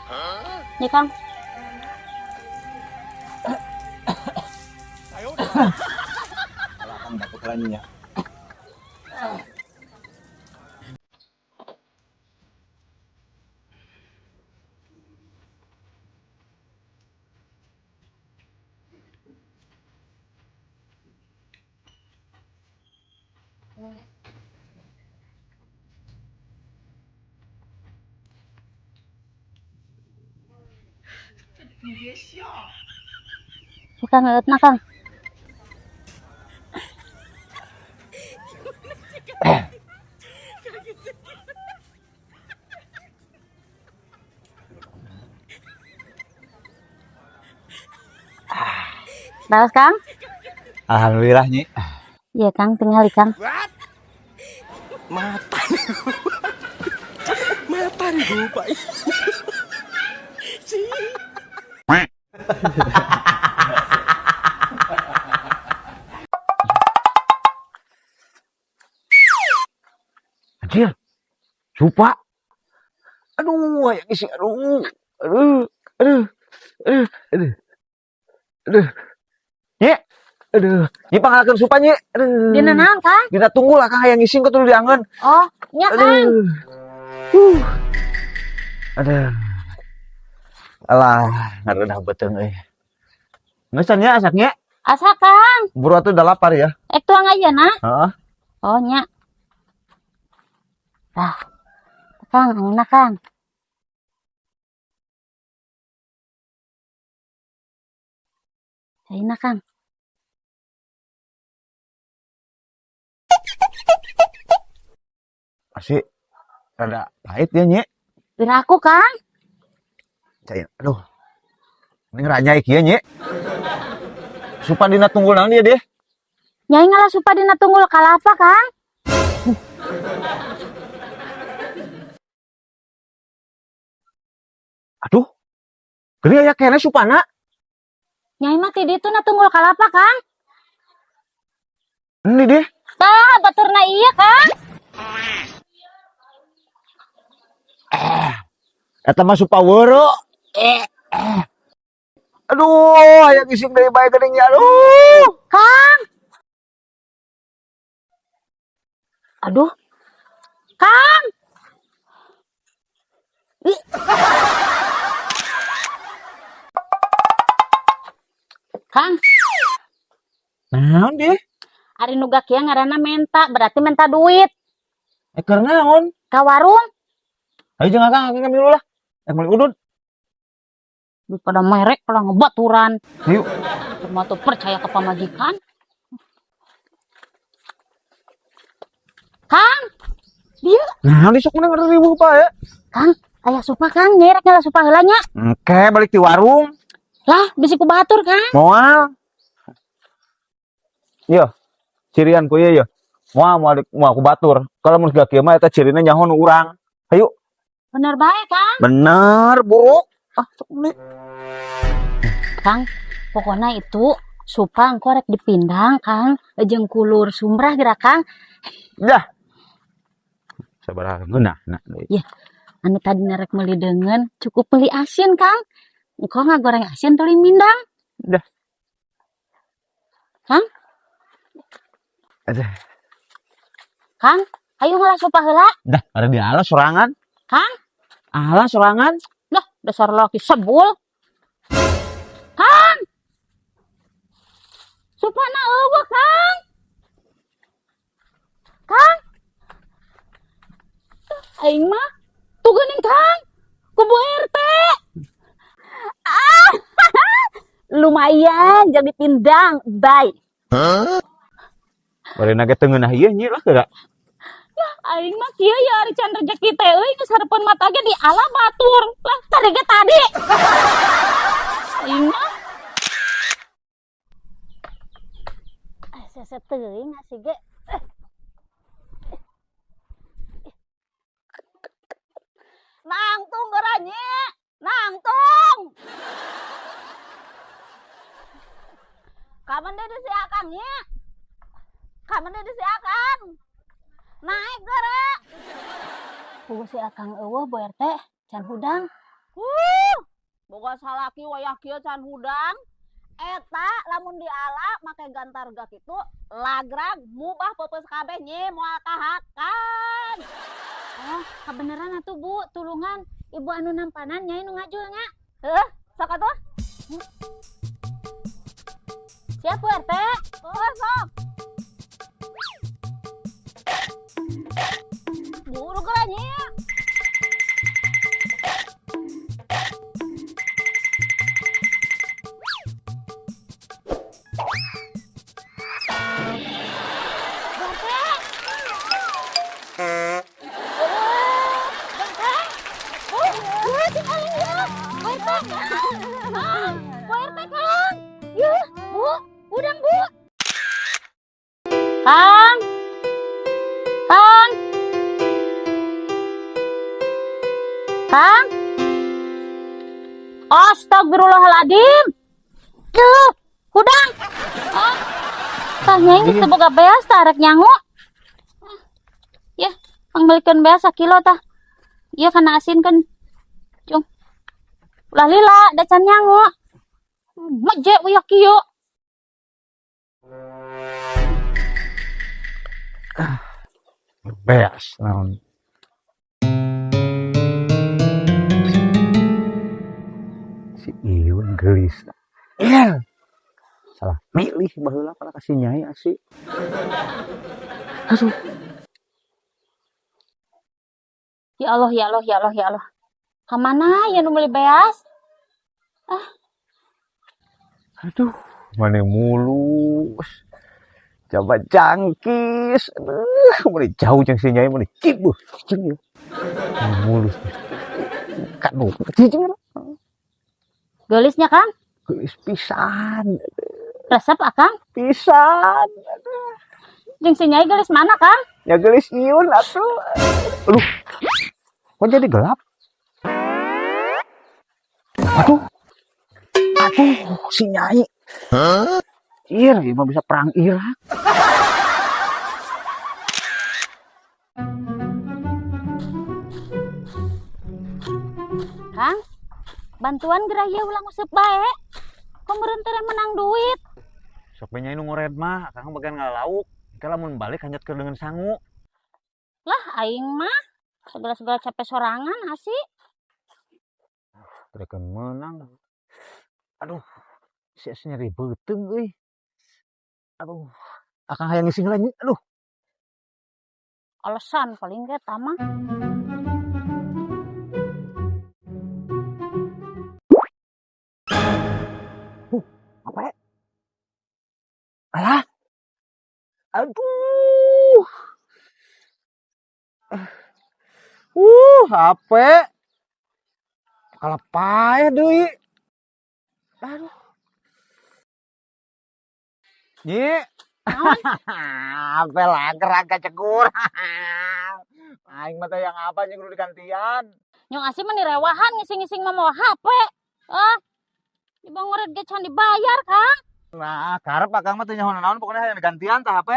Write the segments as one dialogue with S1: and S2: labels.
S1: Ya, Kang.
S2: Kalau akan dapat lainnya.
S1: Suka ngeut na, Kang. Balas, Kang?
S2: Alhamdulillah Nyi.
S1: Iya, Kang, tinggal Kang.
S3: Mata mata lupa.
S2: Anjir. Lupa. Aduh, yang isi. Aduh. Aduh. Aduh. Aduh. Aduh. Aduh. Nyi. Aduh. Nyi pangalakeun supa Nyi. Aduh.
S1: Dina naon, Kang?
S2: Dina tunggu lah Kang hayang ngising kok tuluy diangeun.
S1: Oh, nya, Kang.
S2: Aduh. Aduh. Alah, ngarudah beuteung euy. Geus nya asaknya.
S1: Asa, Kang.
S2: Buru atuh udah lapar ya.
S1: Tuang aja, nak.
S2: Heeh.
S1: Oh, nya. Tah. Kang, angina, Kang. Ayeuna, Kang.
S2: Masih rada pahit ya Nyi.
S1: Dina aku, Kang.
S2: Cain. Aduh. Ini ngeranyai kieu Nyi. Supan dina tunggul naon dia deh.
S1: Nyai ngalah supa dina tunggul kalapa, Kang.
S2: Aduh. Geuning aya keneh supana.
S1: Nyai mah ti ditu na tunggul kalapa, Kang.
S2: Ini deh.
S1: Tah, baturna iya, Kang.
S2: Eta mah supa weureu. Aduh, aya ngising dari bae geuning nya. Aduh.
S1: Kang. Aduh. Kang. Ih. Kang,
S2: Naon deh?
S1: ari nu gakieu ngaranna menta, berarti menta duit.
S2: Keur naon?
S1: Ka warung,
S2: Ayo jeung Akang ngambil dulu lah. Meuli udud.
S1: pada merek pada ngebaturan.
S2: Ayo.
S1: Cuma tuh percaya ke pamajikan. Kang, dia.
S2: Nah, di sok meneng ada ribu apa ya?
S1: Kang, aya supa Kang, nyerek nyala supa heula nya.
S2: Oke, balik di warung.
S1: Lah, bisi ku batur Kang.
S2: Moal. Iya. Cirian ku ieu ya. Moal aku batur. Kalau mun gak kieu mah eta cirina nyaho nu urang. Ayo.
S1: Bener bae Kang.
S2: Bener, buruk. Ah, sok meuli.
S1: Kang, pokoknya itu supa engko rek dipindang Kang, jeung kulur sumrah geura Kang.
S2: Dah. Sabaraha geunah na.
S1: Ya, anu tadi rek meuli deungeun cukup meuli asin Kang. Engko ngagoreng asin tuluy mindang.
S2: Dah.
S1: Kang?
S2: Aduh.
S1: Kang, ayo ngalah supa heula.
S2: Dah, ada di alas sorangan.
S1: Kang?
S2: Alas sorangan.
S1: Lah, dasar laki sebul. Kang! Supana eueuh, Kang. Kang? Aing mah tuh geuning Kang. Ku Bu RT. Ah! Lumayan jadi pindang, bye.
S2: Bari nage teu ngeunah ieu nya lah geura.
S1: Aing mah kieu ya ari can rezeki teh euy geus hareupeun mata ge di ala batur. Lah tadi ge tadi. Aing mah seset teuing asih ge. Nangtung geuranya. Nangtung. Kapan deh disiakan nya? Kapan deh disiakan? Naik gara. Pugu si Akang eueuh Bu RT, can hudang. Boga salaki wayah kieu can hudang. Eta lamun diala make gantarga kitu lagrag mubah peupeus kabeh nya moal kahakan. Oh, kebenaran atuh Bu, tulungan ibu anu nampanan nyai nu ngajulnya. Sok atuh. Siap Bu RT. Sok. Buru geranya. Kang. Kang. Kang. Astagfirullahaladzim. Hudang. Oh. Tah nyai geus teu boga beas tah rek nyangu. Ya, pangbelikeun beas sakilo tah. Ieu kana asinkeun. Cung. Ulah lila da can nyangu. Meje we kieu.
S2: Beas naon. Si Iun gelis. Iya. Salah milih baheula kana kasih nyai asih. Aduh.
S1: Ya Allah, ya Allah, ya Allah, ya Allah. Kamana ya nu meuli beas?
S2: Aduh, mana mulus. Coba jangkis. Aduh, mana jauh jeung si nyai mana cibuh. Cing ya. Mulus. Kanu cicing.
S1: Gelisnya Kang?
S2: Gelis pisan.
S1: Resep Akang?
S2: Pisan.
S1: Jeung si nyai gelis mana Kang?
S2: Ya gelis Iun atuh. Aduh. Kok jadi gelap? Aduh. Si nyai. Hah? Iya, mah bisa perang Irak.
S1: Kang, bantuan geraya ulang usep bae. Kemarin teh menang duit.
S2: Sok nyai nu ngored mah, akang bagian ngalauk. Kita lamun balik hanjat ke dengan sangu.
S1: Lah aing mah segala-segala capek sorangan asih.
S2: Mereka menang. Aduh, si nyari beuteung euy. Aduh, akang hayang ngisi heula. Aduh.
S1: Alasan paling ge tama.
S2: Apa ya? Alah. Aduh. HP. Kalau paeh deui. Aduh. Nyi. Apa lah gerak cekur. Aing mah teh yang apa nya kudu digantian.
S1: Nyong asih mah nirewahan ngising-ngising mah mau HP. Ibu ngoret ge can dibayar, Kang.
S2: Nah, karep akang mah teh nyaho naon pokona hayang digantian tah HP.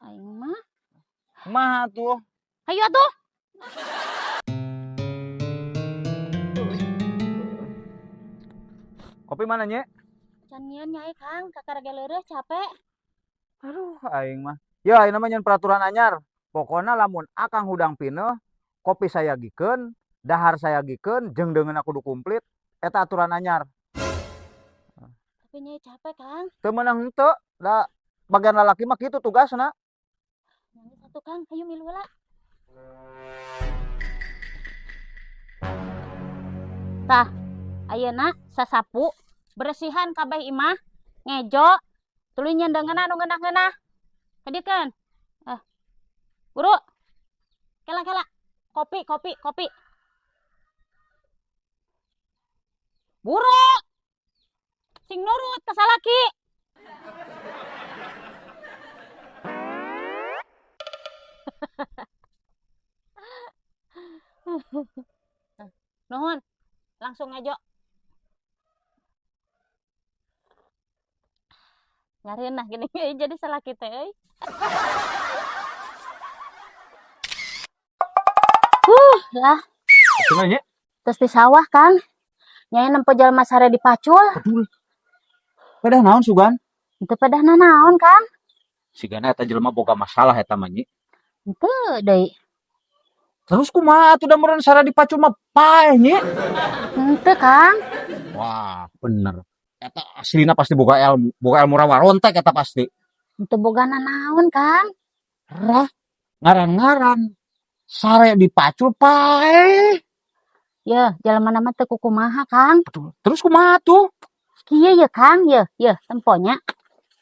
S1: Aing mah.
S2: Kumaha tuh?
S1: Hayu atuh.
S2: Kopi mana, Nye?
S1: Can nyieun nyai Kang, kakarage leureuh capek.
S2: Aduh, aing mah. Ya, ini namanya peraturan anyar. Pokoknya lamun akang hudang pineuh, kopi saya gikeun, dahar saya gikeun, jeung deungeun aku kudu komplit, eta aturan anyar.
S1: Tapi nyai capek Kang.
S2: Teu meunang henteu, da bagian lalaki mah kitu tugasna.
S1: Nyai satu Kang, hayu milu heula. Tah, ayeuna sasapu beresihan kabeh imah, ngejo, tuluy nyendengeun anu ngeunah-ngeunah. Kadiekeun. Buru. Kela. Kopi. Buru. Sing nurut ka salaki. Nuhun. Langsung ngejo. Ngareunah gini jadi salaki teh euy. Lah.
S2: Cenah nya.
S1: Terus di sawah, Kang. Nyai nempo jalma sare dipacul.
S2: Betul. Pada naon Sugan?
S1: Itu pada nanaon, Kang.
S2: Sigana eta jelema boga masalah eta mah nyi.
S1: Henteu deui.
S2: Terus kumaha atuh da meureun sara dipacul mah paeh nyi?
S1: Henteu, Kang.
S2: Wah, bener. Eta aslina pasti boga ilmu rawarontek eta pasti.
S1: Henteu boga nanaon, Kang.
S2: Rah, ngaran-ngaran. Sare dipacul paeh.
S1: Ye, jalma nama teu kumaha, Kang.
S2: Betul. Terus kumaha tuh?
S1: Kieu ye, Kang, ye temponya.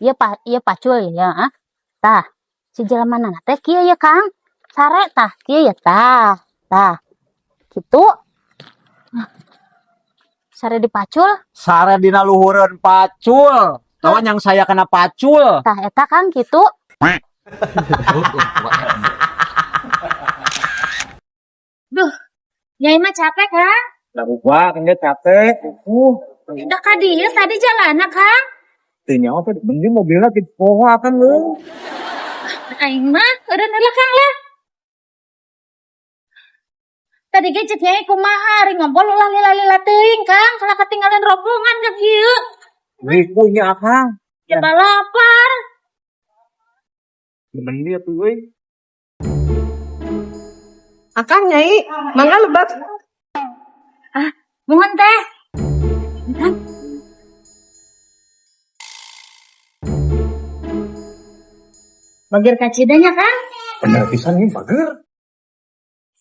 S1: Ye pacul ya, ah. Tah, si jalma nana teh kieu ye, Kang. Sare tah, kieu ye tah. Kitu. Sare dipacul,
S2: Sare dina luhureun pacul. Tawan yang saya kena pacul.
S1: tah eta Kang kitu. Duh, Nyai mah capek, Kang.
S2: Lah ubah kan dia capek.
S1: Dah ka dieu tadi jalana, Kang.
S2: Teu nyawa teh mending mobilna di poho akan lu.
S1: Aing mah eureun heula, Kang lah. Tadi ge cek Nyai kumaha ari ngobrol ulah lila-lila teuing, Kang. Kalau ketinggalan rombongan ka kieu.
S2: Rikunya akang.
S1: Ya lapar.
S2: Mending atuh euy.
S3: Akang Nyai, mangga lebat.
S1: Mohon teh. Bagir kacidanya, Kang.
S2: Bener pisan nih bager.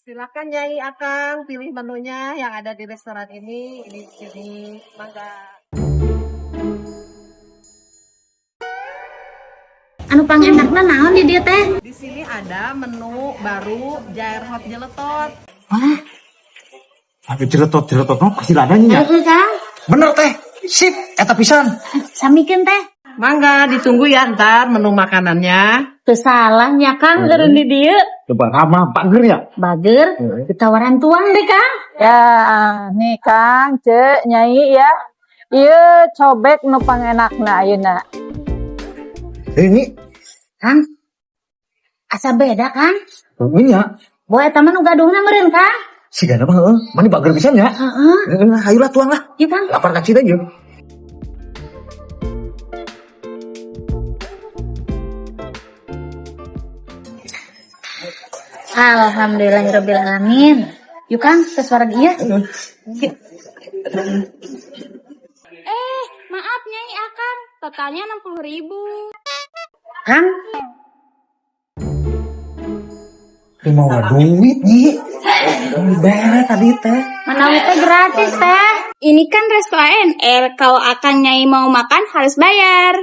S3: Silakan Nyai Akang pilih menunya yang ada di restoran ini di sini. Mangga.
S1: Anu pangenakna naon di dieu teh?
S3: Di sini ada menu baru Jair Hot Jeletot.
S2: Tapi jeletot mah pasti ladanya.
S1: Heeh, Kang.
S2: Bener teh. Sip, eta pisan.
S1: Samikeun teh.
S3: Mangga ditunggu ya ntar menu makanannya.
S1: Teu salahnya, Kang, eureun di dieu.
S2: Coba ramah bager ya.
S1: Bager, ditawaran tuang deh, Kang.
S4: Ya, nih Kang, Cek, Nyai ya. Ieu cobek nu pangenakna ayeuna.
S2: Ini
S1: Kang. Asa beda, Kang.
S2: ini ya.
S1: Boy eta mah nu gaduhna meureun, Kang.
S2: Sigana mah heueuh, mani bager pisan ya.
S1: Heeh.
S2: Hayulah tuang lah.
S1: Ieu, Kang.
S2: Lapar ka cida jeung.
S1: Alhamdulillahirrabbilalamin. Yuk, Kang, ke suara dia. Maaf, Nyai Akang. Totalnya 60.000. Kang?
S2: Mau duit nih. Bayar tadi teh.
S1: Mana teh gratis, teh. Ini kan resto ANR. Kalau Akang Nyai mau makan harus bayar.